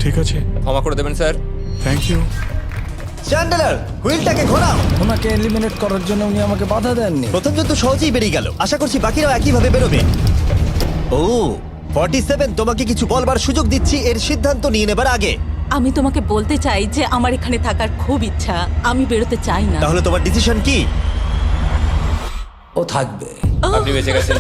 ঠিক আছে, ক্ষমা করে দেবেন স্যার। Thank you. চ্যান্ডেলার হুইলটাকে ঘোরাও। ওনাকে এলিমিনেট করার জন্য উনি আমাকে বাধা দেননি। প্রথম জন তো সহজেই বেরিয়ে গেল, আশা করছি বাকিরাও একইভাবে বেরোবে। ও 47, তোমাকে কিছু বলবার সুযোগ দিচ্ছি এর সিদ্ধান্ত নিয়ে নেবার আগে। আমি তোমাকে বলতে চাই যে আমার এখানে থাকার খুব ইচ্ছা, আমি বেরোতে চাই না। তাহলে তোমার ডিসিশন কি? ও থাকবে। আপনি বেঁচে গেছেন।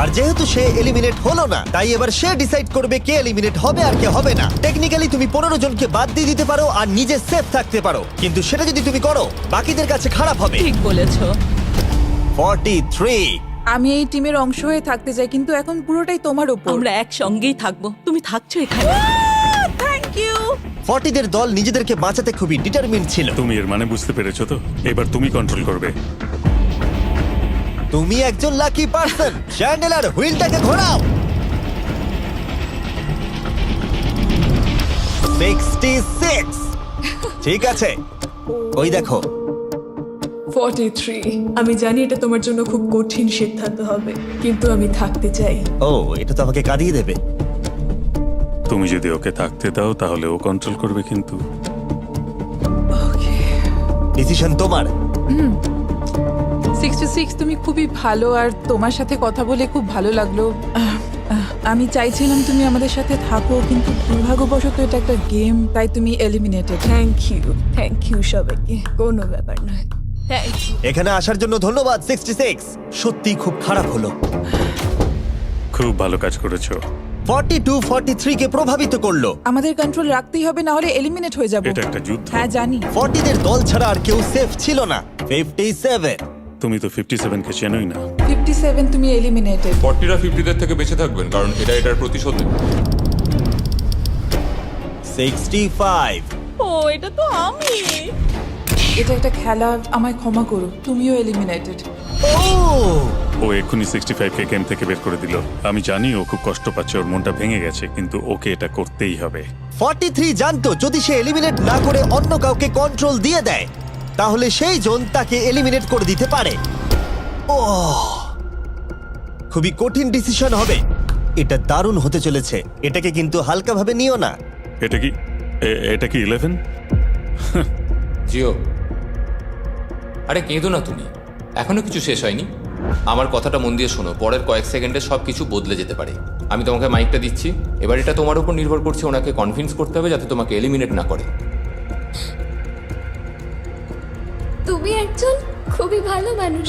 আর যেহেতু সে এলিমিনেট হলো না, তাই এবার সে ডিসাইড করবে কে এলিমিনেট হবে আর কে হবে না। টেকনিক্যালি তুমি 15 জনকে বাদ দিয়ে দিতে পারো আর নিজে সেফ থাকতে পারো, কিন্তু সেটা যদি তুমি করো বাকিদের কাছে খারাপ হবে। ঠিক বলেছো। 43। আমি এই টিমের অংশ হয়ে থাকতে চাই, কিন্তু এখন পুরোটাই তোমার উপর। আমরা একসঙ্গেই থাকবো, তুমি থাকছো এখানে। Thank you. 40 দের দল নিজেদেরকে বাঁচাতে খুবই ডিটারমিন্ড ছিল। তুমি এর মানে বুঝতে পেরেছো তো? এবার তুমি কন্ট্রোল করবে। তুমি একজন লাকি পার্সন। চ্যান্ডেলার হুইলটাকে ঘোরাও। 66। ঠিক আছে, ওই দেখো। 43। আমি জানি এটা তোমার জন্য খুব কঠিন সিদ্ধান্ত হবে, কিন্তু আমি থাকতে চাই। ও, এটা তো আমাকে কাঁদিয়ে দেবে। তুমি যদি ওকে থাকতে দাও তাহলে ও কন্ট্রোল করবে, কিন্তু ডিসিশন তোমার। 66, তুমি খুবই ভালো আর তোমার সাথে কথা বলে খুব ভালো লাগলো। আমি চাইছিলাম তুমি আমাদের সাথে থাকো, কিন্তু দুর্ভাগ্যবশত এটা একটা গেম, তাই তুমি এলিমিনেটেড। থ্যাংক ইউ সবাইকে, কোনো ব্যাপার নয়। Thank you. এখানে আসার জন্য ধন্যবাদ 66। সত্যি খুব খারাপ হলো। খুব ভালো কাজ করেছো। 42 43 কে প্রভাবিত করলো। আমাদের কন্ট্রোল রাখতেই হবে, না হলে এলিমিনেট হয়ে যাব। এটা একটা যুদ্ধ। হ্যাঁ জানি। 40 দের দল ছাড়া আর কেউ সেফ ছিল না। 57। তুমি তো 57 কে চেনোই না। 57, তুমি এলিমিনেটেড। 40রা 50দের থেকে বেঁচে থাকবেন, কারণ এটা এটার প্রতিশোধ নেবে। 65। ও, এটা তো আমি। এটা একটা খেলা, আমায় ক্ষমা করো, তুমিও এলিমিনেটেড। ও, ও এক্ষুনি 65 কে গেম থেকে বের করে দিল। আমি জানি ও খুব কষ্ট পাচ্ছে, ওর মনটা ভেঙে গেছে, কিন্তু ওকে এটা করতেই হবে। 43 জানতো যদি সে এলিমিনেট না করে অন্য কাউকে কন্ট্রোল দিয়ে দেয়, তাহলে সেই জন তাকে এলিমিনেট করে দিতে পারে। ও, খুবই কঠিন ডিসিশন হবে। এটা দারুণ হতে চলেছে। এটাকে কিন্তু হালকাভাবে নিও না। এটা কি এটা কি 11? জিও, আরে কেঁদো না তুমি, এখনো কিছু শেষ হয়নি। আমার কথাটা মন দিয়ে শোনো, পরের কয়েক সেকেন্ডে সব কিছু বদলে যেতে পারে। আমি তোমাকে মাইকটা দিচ্ছি, এবার এটা তোমার উপর নির্ভর করছে ওনাকে কনভিন্স করতে হবে যাতে তোমাকে এলিমিনেট না করে। তুমি একজন খুবই ভালো মানুষ,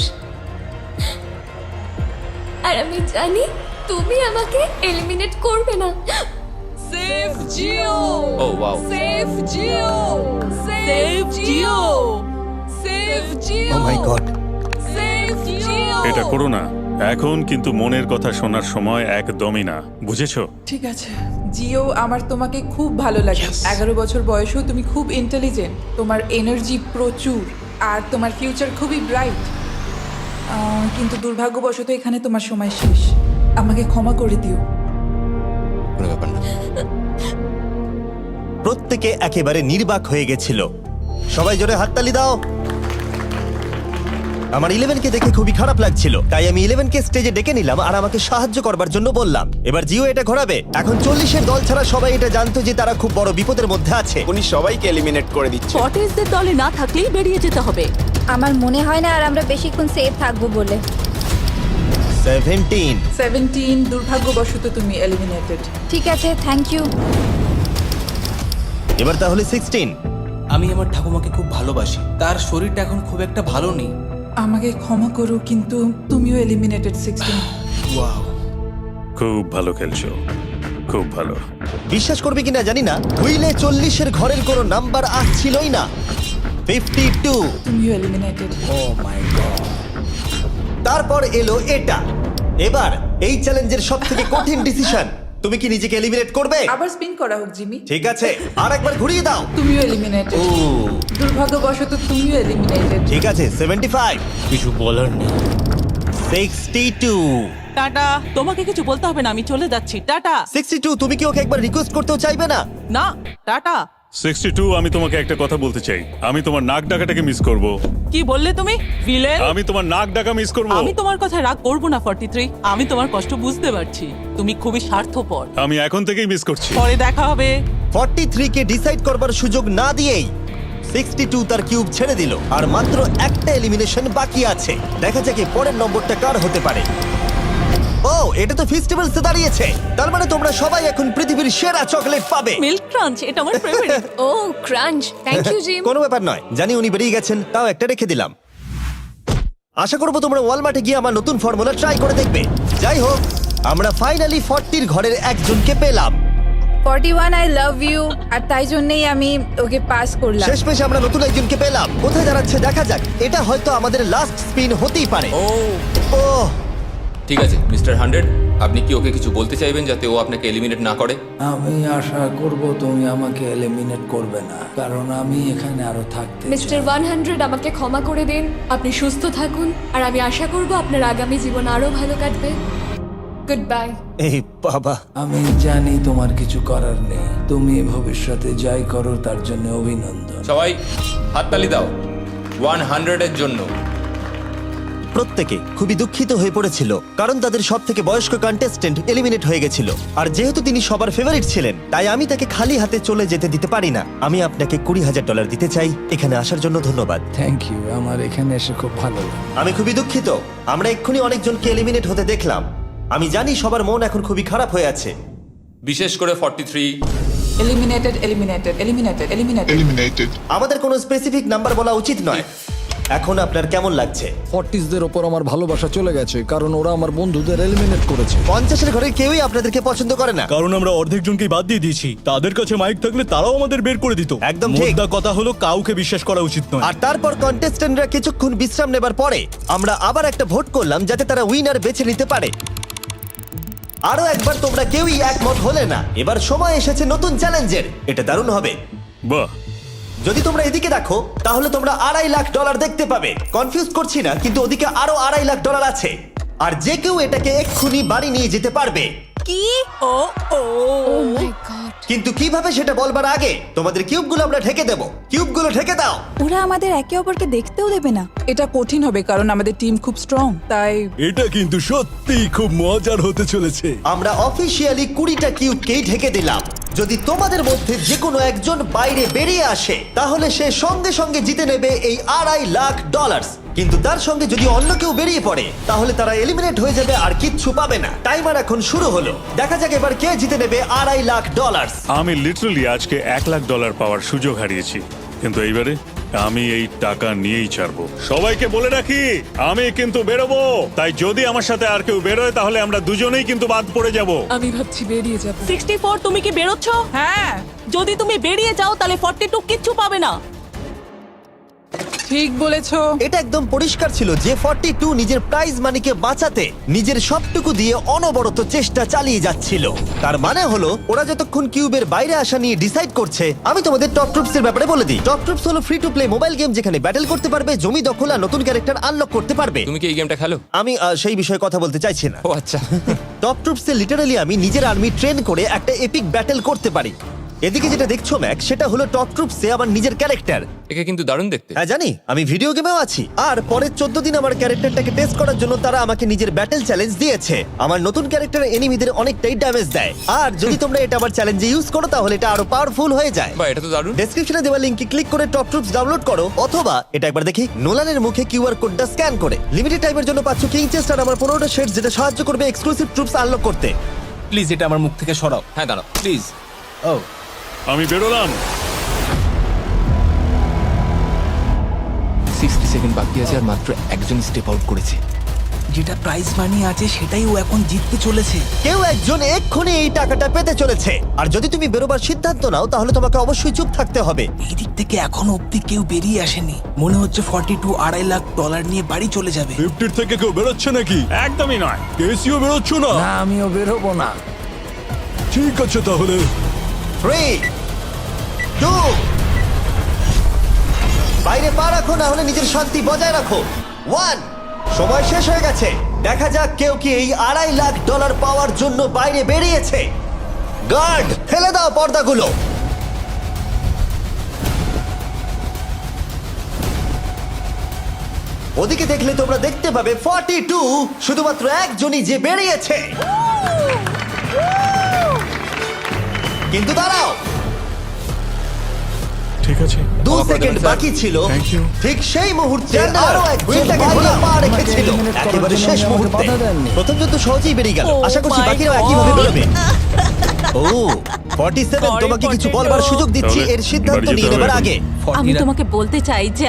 আর আমি জানি তুমি আমাকে এলিমিনেট করবে না। সেভ জিও। ও ওয়াও, সেভ জিও। সেভ জিও। সেভ জিও। Oh my god. সেভ জিও। এটা করো না এখন, কিন্তু মনের কথা শোনার সময় একদমই না, বুঝেছো? ঠিক আছে জিও, আমার তোমাকে খুব ভালো লাগে। 11 বছর বয়সেও তুমি খুব ইন্টেলিজেন্ট, তোমার এনার্জি প্রচুর, আর তোমার ফিউচার খুবই ব্রাইট। কিন্তু দুর্ভাগ্যবশত এখানে তোমার সময় শেষ। আমাকে ক্ষমা করে দিও। কোনো ব্যাপার না। প্রত্যেকে একেবারে নির্বাক হয়ে গেছিল। সবাই জোরে হাততালি দাও। আমার 11 কে দেখে খুবই খারাপ লাগছিল, তাই আমি 11 কে স্টেজে ডেকে নিলাম আর আমাকে সাহায্য করবার জন্য বললাম। এবার জিও এটা ঘোরাবে। এখন 40 এর দল ছাড়া সবাই এটা জানতো যে তারা খুব বড় বিপদের মধ্যে আছে। উনি সবাইকে এলিমিনেট করে দিচ্ছে। ফর্টিজদের দলে না থাকলেই বেরিয়ে যেতে হবে। আমার মনে হয় না আর আমরা বেশিক্ষণ সেফ থাকবো বলে। 17। দুর্ভাগ্যবশত তুমি এলিমিনেটেড। ঠিক আছে, থ্যাংক ইউ। এবার তাহলে 16। আমি আমার ঠাকুমাকে খুব ভালোবাসি, তার শরীরটা এখন খুব একটা ভালো নেই। আমাকে ক্ষমা করো, কিন্তু তুমিও এলিমিনেটেড 16। ওয়াও, খুব ভালো খেলছো, খুব ভালো। বিশ্বাস করবে কিনা জানি না, হুইলে 40 এর ঘরের কোনো নাম্বার আসছিলই না। 52। তুমিও এলিমিনেটেড। O my god. তারপর এলো এটা। এবার এই চ্যালেঞ্জের সবথেকে কঠিন ডিসিশন। তুমি কি নিজেকে এলিমিনেট করবে? আবার স্পিন করা হোক জিমি। ঠিক আছে, আর একবার ঘুরিয়ে দাও। তুমিও এলিমিনেটেড। ও, দুর্ভাগ্যবশত তুমিও এলিমিনেটেড। ঠিক আছে, 75। কিছু বলার নেই। 62। টাটা, তোমাকে কিছু বলতে হবে না, আমি চলে যাচ্ছি। টাটা। 62, তুমি কি ওকে একবার রিকোয়েস্ট করতেও চাইবে না? না, টাটা। 62, আমি তোমাকে একটা কথা বলতে চাই। আমি তোমার নাক ডাকাটাকে মিস করব। কি বললে তুমি ভিলেন? আমি তোমার নাক ডাকা মিস করব। আমি তোমার কথা রাগ করব না 43। আমি তোমার কষ্ট বুঝতে পারছি। তুমি খুবই স্বার্থপর। আমি এখন থেকেই মিস করছি। পরে দেখা হবে। 43 কে ডিসাইড করবার সুযোগ না দিয়েই 62 তার কিউব ছেড়ে দিল আর মাত্র একটা এলিমিনেশন বাকি আছে। দেখা যাক এর পরের নম্বরটা কার হতে পারে। ও, এটা তো ফেস্টিভ্যালস এ দাঁড়িয়েছে। তার মানে তোমরা সবাই এখন পৃথিবীর সেরা চকলেট পাবে। মিল্ক ক্রাঞ্চ, এটা আমার favourite. Oh crunch, thank you Jim. কোনো ব্যাপার নয়, জানি উনি বেরিয়ে গেছেন, তাও একটা রেখে দিলাম। আশা করবো তোমরা ওয়ালমার্টে গিয়ে আমার নতুন ফর্মুলা ট্রাই করে দেখবে। যাই হোক, আমরা ফাইনালি 40 ঘরের একজনকে পেলাম। 41 আই লাভ ইউ, আর তাই জন্যই আমি ওকে পাস করলাম। শেষমেশ আমরা নতুন একজনকে পেলাম। কোথায় দাঁড়াচ্ছে দেখা যাক। এটা হয়তো আমাদের লাস্ট স্পিন হতেই পারে। ও ঠিক আছে মিস্টার 100, আপনি কি ওকে কিছু বলতে চাইবেন যাতে ও আপনাকে এলিমিনেট না করে? আমি আশা করব তুমি আমাকে এলিমিনেট করবে না, কারণ আমি এখানে আরো থাকতে মিস্টার 100 আমাকে ক্ষমা করে দিন। আপনি সুস্থ থাকুন, আর আমি আশা করব আপনার আগামী জীবন আরো ভালো কাটবে। Good bye. এই বাবা, আমি জানি তোমার কিছু করার নেই। তুমি ভবিষ্যতে যাই করো তার জন্য অভিনন্দন। সবাই হাততালি দাও 100 এর জন্য। প্রত্যেকে খুবই দুঃখিত হয়ে পড়েছিল কারণ তাদের সব থেকে বয়স্ক কন্টেস্টেন্ট এলিমিনেট হয়ে গেছিল। আর যেহেতু তিনি সবার ফেভারিট ছিলেন, তাই আমি তাকে খালি হাতে চলে যেতে দিতে পারি না। আমি আপনাকে $20,000 দিতে চাই। এখানে আসার জন্য ধন্যবাদ। থ্যাংক ইউ, আমার এখানে এসে খুব ভালো লাগে। আমি খুবই দুঃখিত, আমরা এক্ষুনি অনেকজনকে এলিমিনেট হতে দেখলাম। আমি জানি সবার মন এখন খুবই খারাপ হয়ে আছে। বিশেষ করে 43। Eliminated, eliminated, eliminated, eliminated. আমাদের কোনো স্পেসিফিক নাম্বার বলা উচিত নয়। এখন আপনার কেমন লাগছে? 40দের ওপর আমার ভালোবাসা চলে গেছে, কারণ ওরা আমার বন্ধুদের এলিমিনেট করেছে। 50-এর ঘরের কেউই আপনাদেরকে পছন্দ করে না। কারণ আমরা অর্ধেক জনকেই বাদ দিয়ে দিয়েছি। তাদের কাছে মাইক থাকলে তারাও আমাদের বের করে দিত। একদম ঠিক। মোদ্দা কথা হলো কাউকে বিশ্বাস করা উচিত নয়। আর তারপর কন্টেস্ট্যান্টরা কিছুক্ষণ বিশ্রাম নেবার পরে আমরা আবার একটা ভোট করলাম যাতে তারা উইনার বেছে নিতে পারে। আরো একবার তোমরা কেউই একমত হলে না। এবার সময় এসেছে নতুন চ্যালেঞ্জের। এটা দারুণ হবে। বাহ, যদি তোমরা এদিকে দেখো তাহলে তোমরা $2.5 লাখ দেখতে পাবে। কনফিউজ করছি না, কিন্তু ওদিকে আরো $2.5 লাখ আছে। আর যে কেউ এটাকে এক্ষুনি বাড়ি নিয়ে যেতে পারবে। কি? ও ও ও মাই গড। কিন্তু কিভাবে সেটা বলবার আগে তোমাদের কিউবগুলো আমরা ঢেকে দেব। কিউবগুলো ঢেকে দাও। ওরা আমাদের একে অপরকে দেখতেও দেবে না। এটা কঠিন হবে কারণ আমাদের টিম খুব স্ট্রং, তাই এটা কিন্তু সত্যিই খুব মজার হতে চলেছে। আমরা অফিসিয়ালি 20টা কিউবকেই ঢেকে দিলাম। যদি তোমাদের মধ্যে যে কোনো একজন বাইরে বেরিয়ে আসে তাহলে সে সঙ্গে সঙ্গে জিতে নেবে এই $2.5 লাখ। কিন্তু তার সঙ্গে যদি অন্য কেউ বেরিয়ে পড়ে তাহলে তারা এলিমিনেট হয়ে যাবে আর কিচ্ছু পাবে না। টাইমার এখন শুরু হলো। দেখা যাক এবার কে জিতে নেবে $2.5 লাখ। আমি লিটারালি আজকে $1 লাখ পাওয়ার সুযোগ হারিয়েছি, কিন্তু এইবারে আমি এই টাকা নিয়েই ছাড়বো। সবাইকে বলে রাখি, আমি কিন্তু বেরোবো। তাই যদি আমার সাথে আর কেউ বেরোয় তাহলে আমরা দুজনেই কিন্তু বাদ পড়ে যাব। আমি ভাবছি বেরিয়ে যাব। 64, তুমি কি বেরোচ্ছ? হ্যাঁ, যদি তুমি বেরিয়ে যাও তাহলে 42 কিচ্ছু পাবে না। ঠিক বলেছো। এটা একদম পরিষ্কার ছিল যে 42 নিজের প্রাইজ মানিকে বাঁচাতে নিজের সবটুকু দিয়ে অনবরত চেষ্টা চালিয়ে যাচ্ছিল। তার মানে হলো ওরা যতক্ষণ কিউবের বাইরে আসা নিয়ে ডিসাইড করছে। আমি তোমাদের টপ ট্রুপস এর ব্যাপারে বলে দিই। টপ ট্রুপস হলো free to play mobile game যেখানে ব্যাটল করতে পারবে, জমি দখল আর নতুন ক্যারেক্টার আনলক করতে পারবে। তুমি কি এই গেমটা খেলো? আমি সেই বিষয়ে কথা বলতে চাইছি না। ও আচ্ছা। টপ ট্রুপসে লিটারালি আমি নিজের আর্মি ট্রেন করে একটা এপিক ব্যাটল করতে পারি। এদিকে যেটা দেখছো ম্যাক, সেটা হলো টপ ট্রুপসে আমার নিজের ক্যারেক্টার। একে কিন্তু দারুণ দেখতে। হ্যাঁ জানি, আমি ভিডিও গেমেও আছি। আর পরের 14 দিন আমার ক্যারেক্টারটাকে টেস্ট করার জন্য তারা আমাকে নিজের ব্যাটল চ্যালেঞ্জ দিয়েছে। আমার নতুন ক্যারেক্টার এনিমিদের অনেকটাই ড্যামেজ দেয়। আর যদি তোমরা এটা আমার চ্যালেঞ্জে ইউজ করো তাহলে এটা আরো পাওয়ারফুল হয়ে যায়। বা এটা তো দারুণ। ডেসক্রিপশনে দেওয়া লিংকে ক্লিক করে টপ ট্রুপস ডাউনলোড করো, অথবা এটা একবার দেখি নোলানের মুখে কিউআর কোডটা স্ক্যান করে। লিমিটেড টাইমের জন্য পাচ্ছ কিং চেস্ট আর আমার 15টা শেডস, যেটা সাহায্য করবে এক্সক্লুসিভ ট্রুপস আনলক করতে। প্লিজ এটা আমার মুখ থেকে সরাও। হ্যাঁ দাঁড়াও। প্লিজ। ও আমি বেরোলাম। 60 সেকেন্ড বাকি আছে আর মাত্র একজন স্টেপ আউট করেছে। যেটা প্রাইজ মানি আছে সেটাই ও এখন জিততে চলেছে। কেউ একজন এক্ষুনি এই টাকাটা পেতে চলেছে। আর যদি তুমি বেরোবার সিদ্ধান্ত নাও তাহলে তোমাকে অবশ্যই চুপ থাকতে হবে। এই দিক থেকে এখনো অব্দি কেউ বেরিয়ে আসেনি। মনে হচ্ছে 42 $2.5 লাখ নিয়ে বাড়ি চলে যাবে। 50 থেকে কেউ বেরোচ্ছে নাকি? একদমই নয়। কেসিও বেরোচ্ছ না? না, আমিও বেরোবো না। ঠিক আছে তাহলে। 3, 2, বাইরে পা রাখো, না হলে নিজের শান্তি বজায় রাখো। 1, সময় শেষ হয়ে গেছে। দেখা যাক কেউ কি এই $2.5 লাখ পাওয়ার জন্য বাইরে বেরিয়েছে। গার্ড, ফেলে দাও পর্দাগুলো। ওদিকে দেখলে তোমরা দেখতে পাবে 42, শুধুমাত্র একজনই যে বেরিয়েছে। কিন্তু দাঁড়াও, ঠিক আছে 2 ক্ষমা করে সেকেন্ড দেবেন, স্যার। বাকি ছিল। Thank you. ঠিক সেই মুহূর্তে আরো একজন বাইরে পা রেখেছিল, একেবারে শেষ মুহূর্তে। প্রথম জন তো সহজেই বেরিয়ে গেল, Oh আশা করছি my বাকিরাও God. একইভাবে বেরোবে। ও 47, Sorry, তোমাকে কিছু potato. বলবার সুযোগ দিচ্ছি তাহলে এর সিদ্ধান্ত বাড়ি যেতে নিয়ে হবে নেবার এখন। আগে। আমি তোমাকে বলতে চাই যে